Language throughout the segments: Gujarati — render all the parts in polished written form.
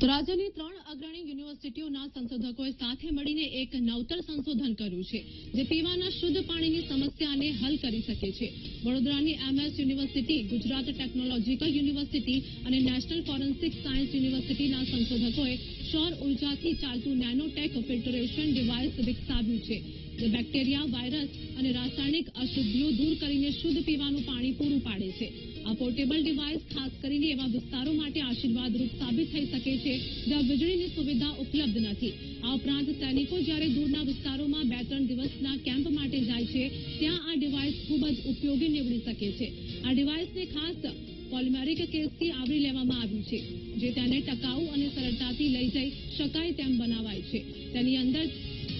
તો રાજ્યની 3 અગ્રણી યુનિવર્સિટીઓના સંશોધકોએ સાથે મળીને એક નવતર સંશોધન કર્યું છે જે પીવાના શુદ્ધ પાણીની સમસ્યાને હલ કરી શકે છે. વડોદરાની MS university, Gujarat technological university અને નેશનલ ફોરેન્સિક સાયન્સ યુનિવર્સિટીના સંશોધકોએ સૌર ઉર્જાથી ચાલતું નેનોટેક ફિલ્ટરેશન ડિવાઇસ વિકસાવ્યું છે જે બેક્ટેરિયા, વાયરસ અને રાસાયણિક અશુદ્ધિઓ દૂર કરીને શુદ્ધ પીવાનું પાણી પૂરું પાડે છે. આ પોર્ટેબલ ડિવાઇસ ખાસ કરીને એવા વિસ્તારો માટે આશીર્વાદરૂપ સાબિત થઈ શકે છે જ્યાં વીજળીની સુવિધા ઉપલબ્ધ નથી. આ ઉપરાંત સૈનિકો જ્યારે દૂરના વિસ્તારોમાં 2-3 દિવસના કેમ્પ માટે જાય છે ત્યાં આ ડિવાઇસ ખૂબ જ ઉપયોગી નીવડી શકે છે. આ ડિવાઇસને ખાસ પોલિમેરિક કેસથી આવરી લેવામાં આવ્યું છે જે તેને ટકાઉ અને સરળતાથી લઈ જઈ શકાય તેમ બનાવાય છે. તેની અંદર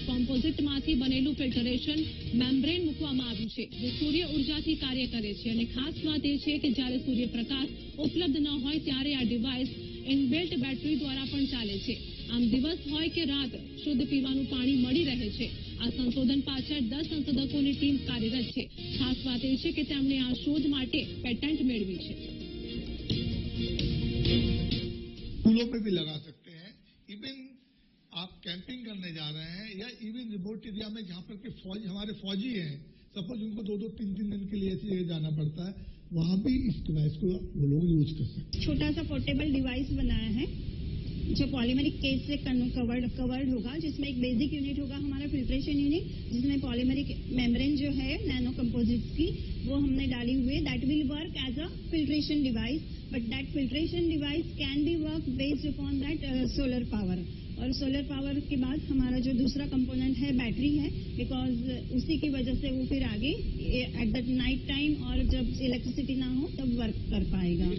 કોમ્પોઝિટમાંથી બનેલું ફિલ્ટરેશન મેમ્બ્રેન મૂકવામાં આવ્યું છે જે સૂર્ય ઉર્જાથી કાર્ય કરે છે અને ખાસ વાત એ છે કે જ્યારે સૂર્યપ્રકાશ ઉપલબ્ધ ન હોય ત્યારે આ ડિવાઇસ ઇનબિલ્ટ બેટરી દ્વારા પણ ચાલે છે. આમ દિવસ હોય કે રાત શુદ્ધ પીવાનું પાણી મળી રહે છે. આ સંશોધન પાછળ 10 સંશોધકોની ટીમ કાર્યરત છે. ખાસ વાત એ છે કે તેમણે આ શોધ માટે પેટન્ટ મેળવી છે. स्कूलों पे भी लगा सकते हैं, इवन आप कैंपिंग करने जा रहे हैं या इवन रिमोट एरिया में जहाँ पर के हमारे फौजी हैं, सपोज उनको 2-2, 3-3 दिन के लिए ऐसे जाना पड़ता है, वहाँ भी इस डिवाइस को वो लोग यूज कर सकते हैं. छोटा सा पोर्टेबल डिवाइस बनाया है जो पॉलीमेरिक केस से कवर्ड होगा, जिसमें एक बेसिक यूनिट होगा हमारा फिल्ट्रेशन यूनिट, जिसमें पॉलीमेरिक मेम्ब्रेन जो है नैनो कंपोजिट्स की वो हमने डाली हुई है. That will work as a filtration device, but that filtration device can be work based upon that solar power. और सोलर पावर के बाद हमारा जो दूसरा कंपोनेंट है बैटरी है, बिकॉज उसी की वजह से वो फिर आगे एट द नाइट टाइम और जब इलेक्ट्रिसिटी ना हो तब वर्क कर पाएगा.